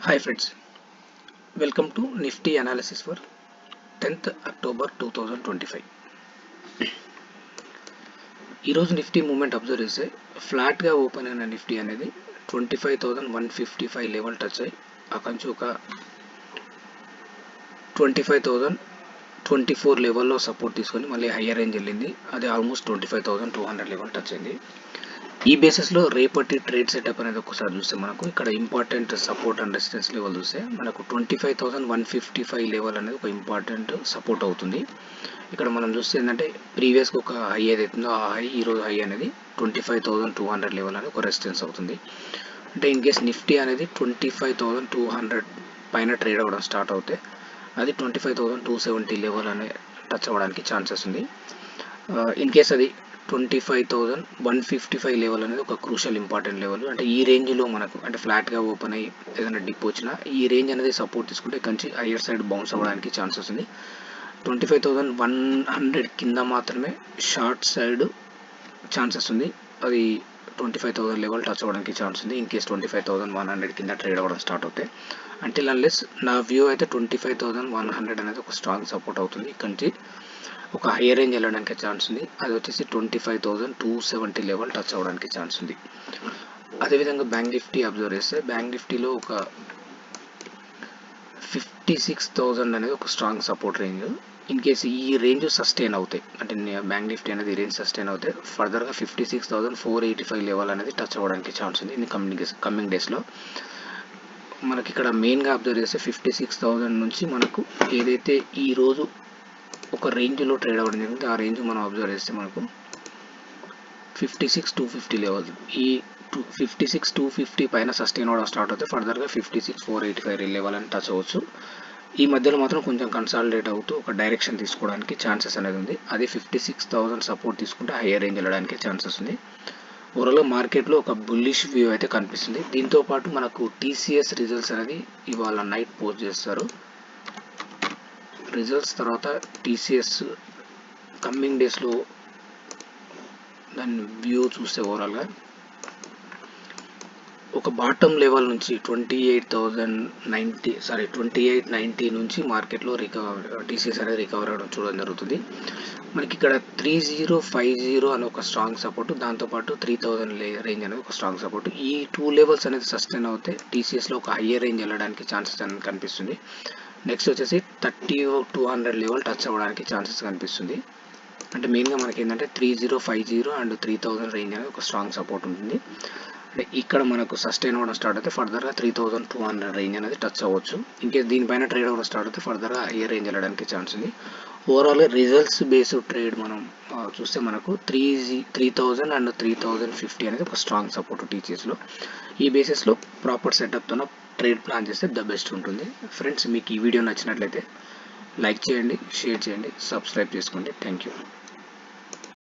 Hi friends, welcome to Nifty analysis for 10th October 2025. ఈరోజు Nifty moment observe చేస్తే ఫ్లాట్గా open అయిన Nifty అనేది 25,155 లెవెల్ టచ్ అయ్యి అక్కడి నుంచి ఒక 25,024 లెవెల్లో సపోర్ట్ తీసుకొని మళ్ళీ హయ్యర్ రేంజ్ వెళ్ళింది. అది ఆల్మోస్ట్ 25,200 లెవెల్ టచ్ అయింది. ఈ బేసిస్లో రేపటి ట్రేడ్ సెటప్ అనేది ఒకసారి చూస్తే మనకు ఇక్కడ important support and resistance level చూస్తే మనకు 25,155 లెవెల్ అనేది ఒక ఇంపార్టెంట్ సపోర్ట్ అవుతుంది. ఇక్కడ మనం చూస్తే ఏంటంటే ప్రీవియస్గా ఒక హై ఏదైతుందో ఆ హై ఈరోజు హై అనేది 25,200 లెవెల్ అనేది ఒక రెసిస్టెన్స్ అవుతుంది. అంటే ఇన్ కేస్ నిఫ్టీ అనేది 25,200 పైన ట్రేడ్ అవ్వడం స్టార్ట్ అవుతే అది 25,270 లెవెల్ అనే టచ్ అవ్వడానికి ఛాన్సెస్ ఉంది. ఇన్ కేస్ అది 25,155 లెవెల్ అనేది ఒక క్రూషియల్ ఇంపార్టెంట్ లెవెల్. అంటే ఈ రేంజ్లో మనకు అంటే ఫ్లాట్గా ఓపెన్ అయ్యి ఏదైనా డిప్ వచ్చినా ఈ రేంజ్ అనేది సపోర్ట్ తీసుకుంటే కొంచెం హయ్యర్ సైడ్ బౌన్స్ అవ్వడానికి ఛాన్సెస్ ఉంది. 25,100 కింద మాత్రమే షార్ట్ సైడ్ ఛాన్సెస్ ఉంది. అది 25,000 లెవెల్ టచ్ అవ్వడానికి ఛాన్స్ ఉంది ఇన్ కేస్ 25,100 కింద ట్రేడ్ అవ్వడం స్టార్ట్ అవుతాయి. అంటిల్ అన్లెస్ నా వ్యూ అయితే 25,100 అనేది ఒక స్ట్రాంగ్ సపోర్ట్ అవుతుంది. ఇక్కడి నుంచి ఒక హైయర్ రేంజ్ వెళ్ళడానికి ఛాన్స్ ఉంది. అది వచ్చేసి 25,270 లెవెల్ టచ్ అవ్వడానికి ఛాన్స్ ఉంది. అదేవిధంగా బ్యాంక్ నిఫ్టీ అబ్జర్వ్ చేస్తే బ్యాంక్ నిఫ్టీలో ఒక 56,000 అనేది ఒక strong support range. In case ఈ రేంజ్ సస్టైన్ అవుతాయి అంటే బ్యాంక్ నిఫ్టీ అనేది ఈ రేంజ్ సస్టైన్ అవుతాయి ఫర్దర్గా 56,485 లెవెల్ అనేది టచ్ అవ్వడానికి ఛాన్స్ ఉంది ఇన్ కమింగ్ డేస్లో. మనకి ఇక్కడ మెయిన్గా అబ్జర్వ్ చేస్తే 56,000 నుంచి మనకు ఏదైతే ఈరోజు ఒక రేంజ్లో ట్రేడ్ అవ్వడం జరిగింది ఆ రేంజ్ మనం అబ్జర్వ్ చేస్తే మనకు 56,250 లెవెల్. ఈ 56,250 పైన సస్టైన్ అవ్వడం స్టార్ట్ అవుతే ఫర్దర్గా 56,485 లెవెల్ అని టచ్ అవ్వచ్చు. ఈ మధ్యలో మాత్రం కొంచెం కన్సాలిడేట్ అవుతూ ఒక డైరెక్షన్ తీసుకోవడానికి ఛాన్సెస్ అనేది ఉంది. అది 56,000 సపోర్ట్ తీసుకుంటే హైయర్ రేంజ్ వెళ్ళడానికి ఛాన్సెస్ ఉంది. ఓవరాల్గా మార్కెట్లో ఒక బుల్లిష్ వ్యూ అయితే కనిపిస్తుంది. దీంతోపాటు మనకు టీసీఎస్ రిజల్ట్స్ అనేది ఇవాళ నైట్ పోస్ట్ చేస్తారు. రిజల్ట్స్ తర్వాత టీసీఎస్ కమింగ్ డేస్లో దాని వ్యూ చూస్తే ఓవరాల్గా ఒక బాటమ్ లెవెల్ నుంచి 2890 నుంచి మార్కెట్లో టీసీఎస్ అనేది రికవర్ అవ్వడం చూడడం జరుగుతుంది. మనకి ఇక్కడ 3050 అని ఒక స్ట్రాంగ్ సపోర్ట్, దాంతోపాటు 3000 రేంజ్ అనేది ఒక స్ట్రాంగ్ సపోర్ట్. ఈ 2 లెవెల్స్ అనేది సస్టైన్ అవుతే టీసీఎస్లో ఒక హయ్యర్ రేంజ్ వెళ్ళడానికి ఛాన్సెస్ అనేది కనిపిస్తుంది. నెక్స్ట్ వచ్చేసి 3200 లెవెల్ టచ్ అవ్వడానికి ఛాన్సెస్ కనిపిస్తుంది. అంటే మెయిన్గా మనకి ఏంటంటే 3050 అండ్ 3000 రేంజ్ అనేది ఒక స్ట్రాంగ్ సపోర్ట్ ఉంటుంది. అంటే ఇక్కడ మనకు సస్టైన్ అవ్వడం స్టార్ట్ అయితే ఫర్దర్గా 3200 రేంజ్ అనేది టచ్ అవ్వచ్చు. ఇంకేస్ దీనిపైన ట్రేడ్ అవ్వడం స్టార్ట్ అయితే ఫర్దర్గా హయ్యర్ రేంజ్ వెళ్ళడానికి ఛాన్స్ ఉంది. ఓవరాల్గా రిజల్ట్స్ బేస్డ్ ట్రేడ్ మనం చూస్తే మనకు 3000 అండ్ 3050 అనేది ఒక స్ట్రాంగ్ సపోర్ట్ టీచర్స్లో. ఈ బేసిస్లో ప్రాపర్ సెటప్తో ట్రేడ్ ప్లాన్ చేస్తే ద బెస్ట్ ఉంటుంది. ఫ్రెండ్స్ మీకు ఈ వీడియో నచ్చినట్లయితే లైక్ చేయండి, షేర్ చేయండి, సబ్స్క్రైబ్ చేసుకోండి. Thank you.